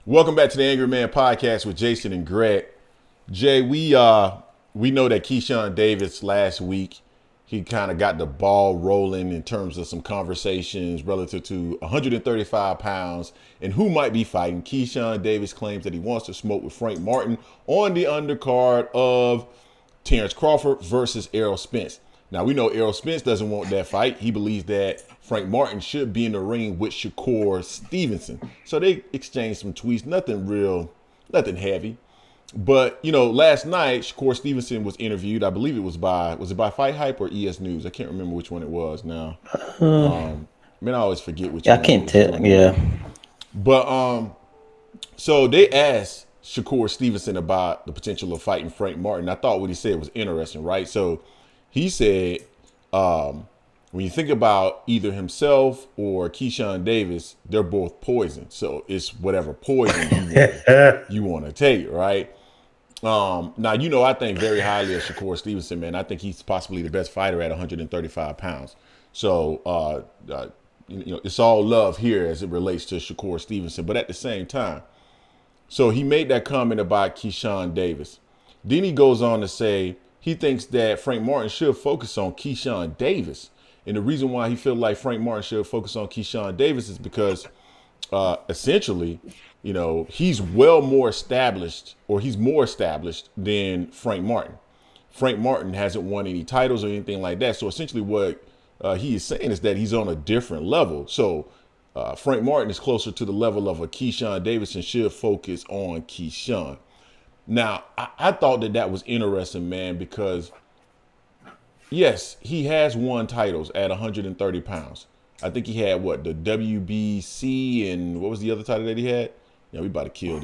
Welcome back to the Angry Man Podcast with Jason and Greg. Jay, we know that Keyshawn Davis last week, he kind of got the ball rolling in terms of some conversations relative to 135 pounds and who might be fighting. Keyshawn Davis claims that he wants to smoke with Frank Martin on the undercard of Terrence Crawford versus Errol Spence. Now, we know Errol Spence doesn't want that fight. He believes that Frank Martin should be in the ring with Shakur Stevenson. So they exchanged some tweets, nothing real, nothing heavy. But, last night, Shakur Stevenson was interviewed. I believe was it by Fight Hype or ES News? I can't remember which one it was now. I always forget which I one. can't tell. Yeah. But, so they asked Shakur Stevenson about the potential of fighting Frank Martin. I thought what he said was interesting, right? So he said, when you think about either himself or Keyshawn Davis, they're both poison. So it's whatever poison you want to take, right? Now, I think very highly of Shakur Stevenson, man. I think he's possibly the best fighter at 135 pounds. So, it's all love here as it relates to Shakur Stevenson. But at the same time, so he made that comment about Keyshawn Davis. Then he goes on to say he thinks that Frank Martin should focus on Keyshawn Davis. And the reason why he feels like Frank Martin should focus on Keyshawn Davis is because essentially, he's more established than Frank Martin. Frank Martin hasn't won any titles or anything like that. So essentially what he is saying is that he's on a different level. So Frank Martin is closer to the level of a Keyshawn Davis and should focus on Keyshawn. Now, I thought that was interesting, man, because yes, he has won titles at 130 pounds. I think he had the WBC and what was the other title that he had? Yeah, we about to kill this.